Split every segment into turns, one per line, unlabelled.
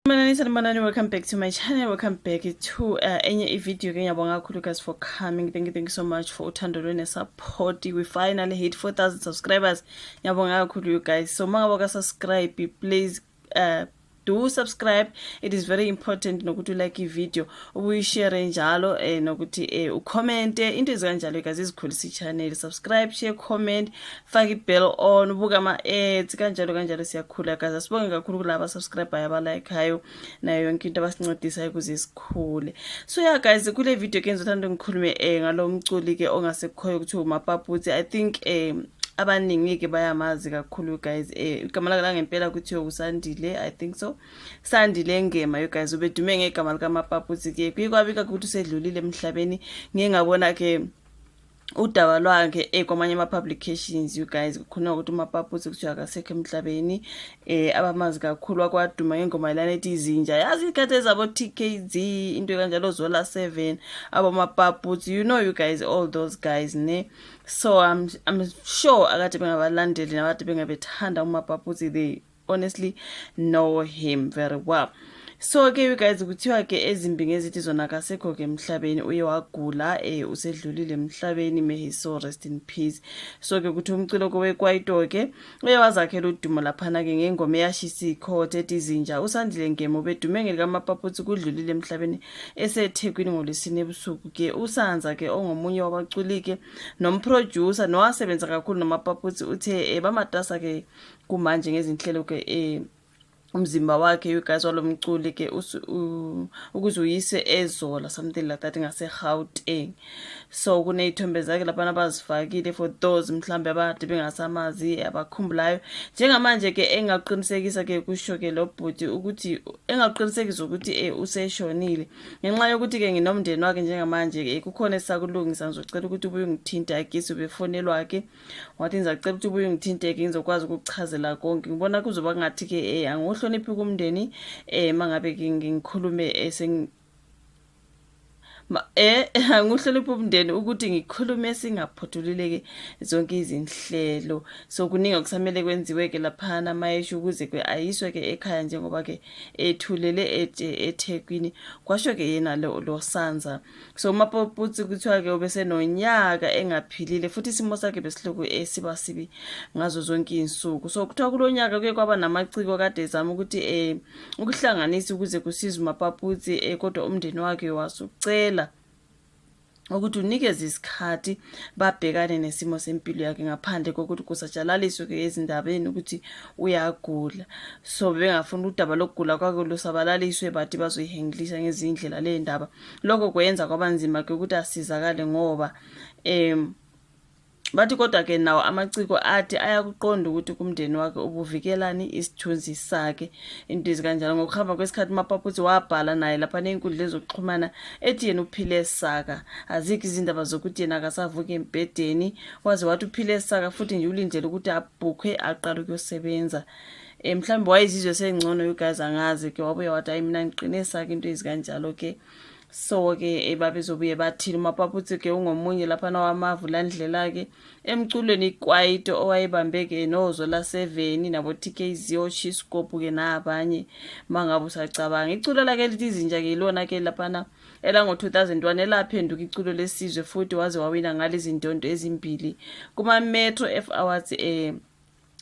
Manani, welcome back to my channel. Welcome back to any video ke ngiyabonga kakhulu guys for coming. Thank you so much for uthando lwenu support. We finally hit 4,000 subscribers. Ngiyabonga kakhulu you guys. So mangaba subscribe, please do subscribe. It is very important nokuthi like i-video ubuyishare njalo nokuthi ucomment into ezikanjalo guys izikhulisa i-channel. Subscribe, share, comment, fake i-bell on, ubuka ama-ads kanjalo siyakhula guys. Asibonge kakhulu kulaba subscriber abalikehayo nayo yonke into abasincedisayo ukuze sikhule. So yeah guys, kule video ke ngizothanda ngikhulume ngalo mculi ke ongasekhoyo ukuthi uMapaputsi. I think abaningi ke bayamazi kakhulu guys. Igama lakhe ngempela kuthiwa uSandile, I think so. Sandile Ngema you guys, ubedume ngegama likaMapaputsi ke kwabika ukuthi usedlulile emhlabeni. Ngeke ngabona ke udaba lwakhe kwamanye ama-publications you guys, kukhona ukuthi uMapaputsi kuthiwa akasekho emhlabeni. Abamazi kakhulu wakwaduma ngengoma ilana ethi Izinja, yazi ikhathi ezabo TKZ into kanjalo Zola 7 aboMapaputsi, you know you guys, all those guys ne. So I'm sure akade bengabalandeli nabade bengabethanda uMapaputsi, they honestly know him very well. So ke you guys, kuthiwa ke ezimbi ngezithi zona akasekho ke emhlabeni, uye wagula usedlulile emhlabeni, may his soul rest in peace. So ke kuthi umculo kweKwaito ke uye wazakhela udumo laphana ke ngengoma eyashisa ikhothe ethi Izinja. uSandile Ngema ubedume ngelikaMapaputsi kudlulile emhlabeni eseThekwini ngolwesine ebusuku ke. uSanza ke ongomunye wabaculi ke nomproducer nowasebenza kakhulu noMapaputsi uthe bamatasa ke kumanje ngezinhlelo ke umzimba wakhe you guys walomculi ke ukuze uyise eZola something like that ngase-Gauteng. So kuneyithombe zakhe lapha abazifakile for those mhlambe abade bengasamazi abakhumbulayo. Njengamanje ke engaqinisekisa ke kusho ke lo bhuti ukuthi engaqinisekisa ukuthi useshonile, ngenxa yokuthi ke nginomndeni wakhe njengamanje ke kukhona esakulungisa. Ngizocela ukuthi ubuye ungithinte agisi ubefonelwa ke wathi ngizacela ukuthi ubuye ungithinte ke ngizokwazi ukukuchazela konke. Ngibona kuzoba ngathi ke angihloniphi kumndeni mangabe ngikhulume angihloniphi umndeni ukuthi ngikhulume singaphothulile zonke izinhlelo. So kuningi okusamele kwenziwe ke laphana mayesho ukuze ke ayiswe ke ekhaya njengoba ke ethulele eThekwini kwasho ke yena lo Sanza. So uMapaputsi kuthiwa ke ubesenonyaka engaphilile futhi isimo sakhe besiloko siba sibi ngazo zonke izinsuku. So kuthiwa kulonyaka kuye kwaba namaciko kade ezama ukuthi ukuhlanganisa ukuze kusize uMapaputsi kodwa umndeni wakhe wasucela ukuthi unikeze isikhathi babhekane nesimo sempilo yakhe ngaphandle kokuthi kusatshalaliswe ke ezindabeni ukuthi uyagula. So bengafuna udaba lokugula kwakhe lusabalaliswe bathi bazoyihenglisha ngezindlela le ndaba. Lokho kwenza kwabanzima ke ukuthi asizakale ngoba bathi kodwa ke nawo amaciko athi ayakuqonda ukuthi kumndeni wakhe ubuvikelani isithunzi sakhe into ezikanjalo. Ngokuhamba kwesikhathi uMapaputsi wabhala naye lapha neinkundla zokuxhumana ethi yena uphile esaka, azikho izindaba zokuthi yena akasavuka embedeni, waze wathi uphile esaka futhi nje ulindele ukuthi abhukwe aqala ukuyosebenza. Mhlawumbe wayizizwe sengcono you guys, angazi ke wabuye wathi hayi mina ngiqine esaka into ezikanjalo ke. So ke babezobuye bathini uMapaputsi ke ungomunye lapha nawamavula ndlela ke emculweni iKwaito owayebambe ke noZola 7 nabo TKZ oChiscope ke nabanye mangabe usacabanga. Iculo lakhe lithi Izinja ke ilona ke lapha elango 2001 elaphenduka iculo lesizwe futhi waze wawina ngalezi ndondo ezimbili kuma Metro F Awards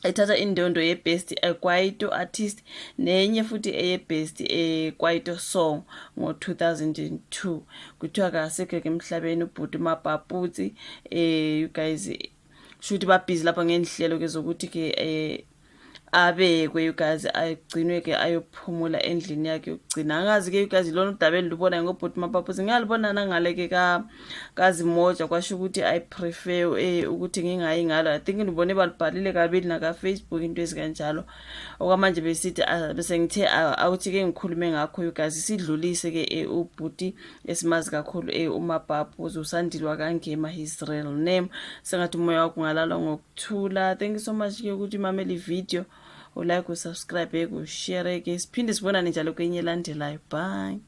ethatha indondo ye-Best Kwaito Artist nenye futhi eye-Best Kwaito Song ngo-2002. Kuthiwa akasekho ke emhlabeni ubhuti uMapaputsi. You guys should babhizi lapha ngenhlelo ke zokuthi ke abekwe you guys, agcinwe ke ayophumula endlini yakhe yokugcina. Angazi ke you guys lona udaba elibona ngobhuti uMapaputsi ngiyalibona nangale ke kaZimoja kwasho ukuthi I prefer ukuthi ngingayi ngalo. I think ngibone balibhalile kabili naka Facebook into ezikanjalo. Okwamanje besithi bese ngithe awuthi ke ngikhulume ngakho you guys, sidlulise ke ubhuti esimazi kakhulu uMapaputsi uSandile kaNgema, his real name. Sengathi umoya wakho ungalala ngokuthula. Thank you so much ke ukuthi mameli video, ulike, usubscribe, ushare ke siphinde sibonane njalo kwenye elandelayo. Bye.